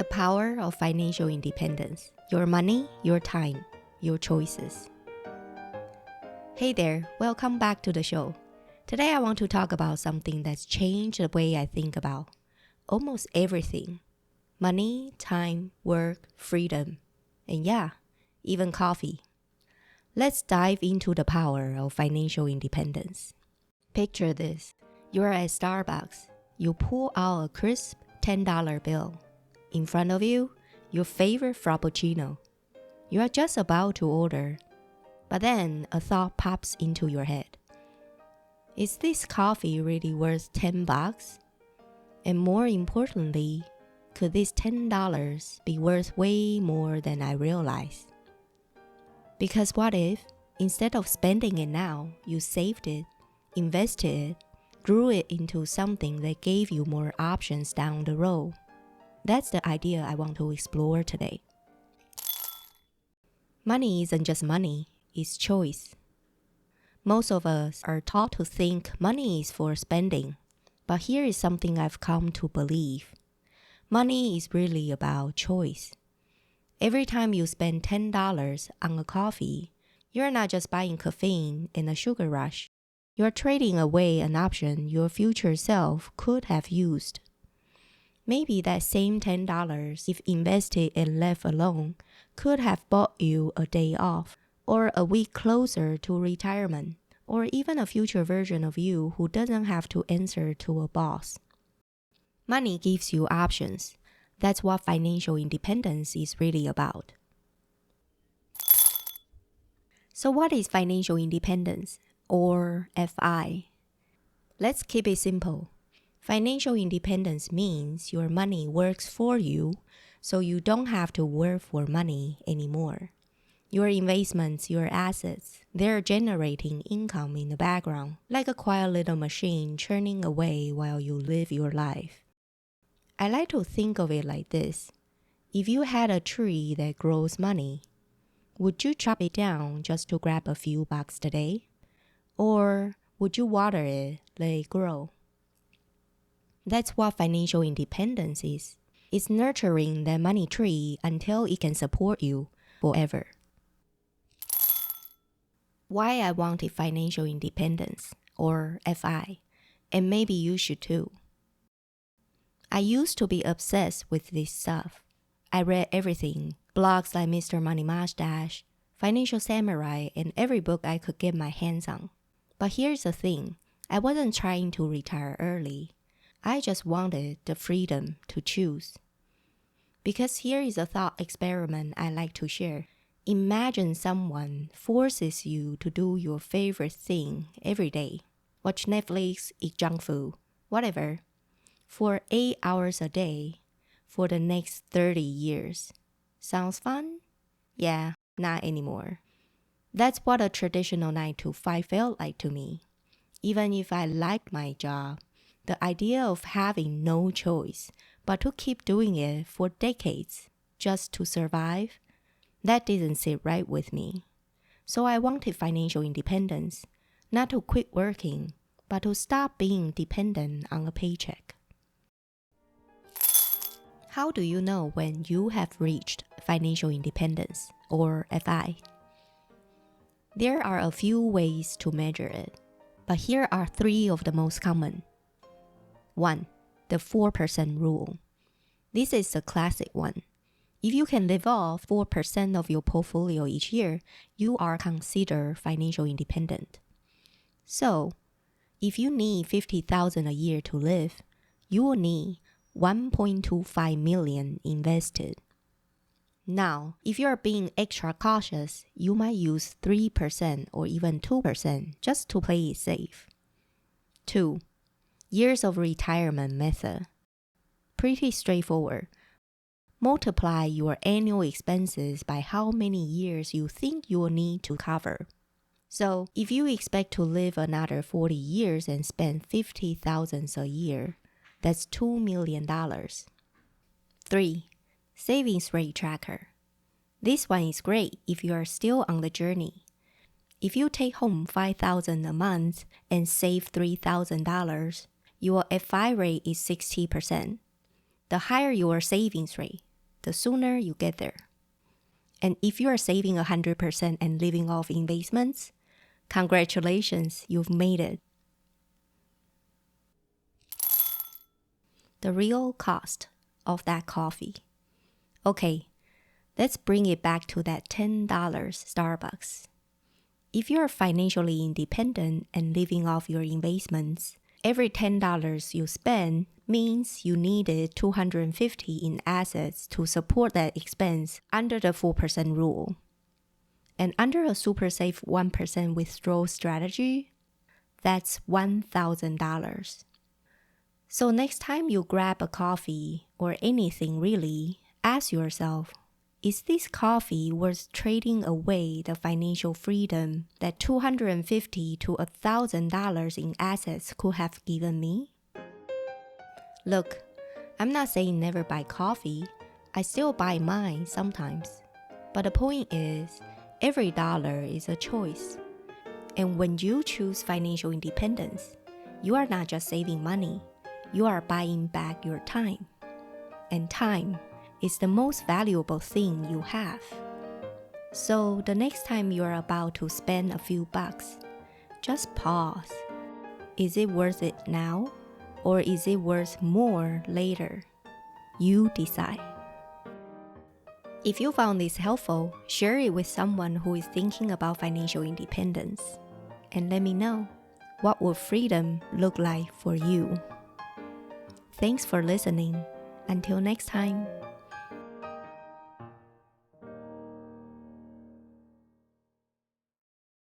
The power of financial independence. Your money, your time, your choices. Hey there, welcome back to the show. Today I want to talk about something that's changed the way I think about almost everything. Money, time, work, freedom, and yeah, even coffee. Let's dive into the power of financial independence. Picture this. You're at Starbucks. You pull out a crisp $10 bill. In front of you, your favorite frappuccino. You are just about to order, but then a thought pops into your head. Is this coffee really worth $10? And more importantly, could this $10 be worth way more than I realize? Because what if, instead of spending it now, you saved it, invested it, grew it into something that gave you more options down the road? That's the idea I want to explore today. Money isn't just money, it's choice. Most of us are taught to think money is for spending, but here is something I've come to believe. Money is really about choice. Every time you spend $10 on a coffee, you're not just buying caffeine and a sugar rush. You're trading away an option your future self could have used. Maybe that same $10, if invested and left alone, could have bought you a day off, or a week closer to retirement, or even a future version of you who doesn't have to answer to a boss. Money gives you options. That's what financial independence is really about. So what is financial independence, or FI? Let's keep it simple. Financial independence means your money works for you, so you don't have to work for money anymore. Your investments, your assets, they're generating income in the background, like a quiet little machine churning away while you live your life. I like to think of it like this. If you had a tree that grows money, would you chop it down just to grab a few bucks today? Or would you water it, let it grow? That's what financial independence is. It's nurturing that money tree until it can support you forever. Why I wanted financial independence, or FI, and maybe you should too. I used to be obsessed with this stuff. I read everything, blogs like Mr. Money Mustache, Financial Samurai, and every book I could get my hands on. But here's the thing, I wasn't trying to retire early. I just wanted the freedom to choose. Because here is a thought experiment I like to share. Imagine someone forces you to do your favorite thing every day. Watch Netflix, eat junk food, whatever. For 8 hours a day for the next 30 years. Sounds fun? Yeah, not anymore. That's what a traditional 9-to-5 felt like to me. Even if I liked my job, the idea of having no choice but to keep doing it for decades just to survive, that didn't sit right with me. So I wanted financial independence, not to quit working, but to stop being dependent on a paycheck. How do you know when you have reached financial independence, or FI? There are a few ways to measure it, but here are 3 of the most common. 1. The 4% rule. This is the classic one. If you can live off 4% of your portfolio each year, you are considered financial independent. So, if you need $50,000 a year to live, you will need $1.25 million invested. Now, if you are being extra cautious, you might use 3% or even 2% just to play it safe. 2. Years of retirement method. Pretty straightforward. Multiply your annual expenses by how many years you think you will need to cover. So, if you expect to live another 40 years and spend $50,000 a year, that's $2 million. 3. Savings rate tracker. This one is great if you are still on the journey. If you take home $5,000 a month and save $3,000, your FI rate is 60%. The higher your savings rate, the sooner you get there. And if you are saving 100% and living off investments, congratulations, you've made it. The real cost of that coffee. Okay, let's bring it back to that $10 Starbucks. If you are financially independent and living off your investments, every $10 you spend means you needed $250 in assets to support that expense under the 4% rule. And under a super safe 1% withdrawal strategy, that's $1,000. So next time you grab a coffee or anything really, ask yourself, is this coffee worth trading away the financial freedom that $250 to $1,000 in assets could have given me? Look, I'm not saying never buy coffee. I still buy mine sometimes. But the point is, every dollar is a choice. And when you choose financial independence, you are not just saving money. You are buying back your time. And time is the most valuable thing you have. So the next time you are about to spend a few bucks, just pause. Is it worth it now? Or is it worth more later? You decide. If you found this helpful, share it with someone who is thinking about financial independence. And let me know, what would freedom look like for you? Thanks for listening. Until next time.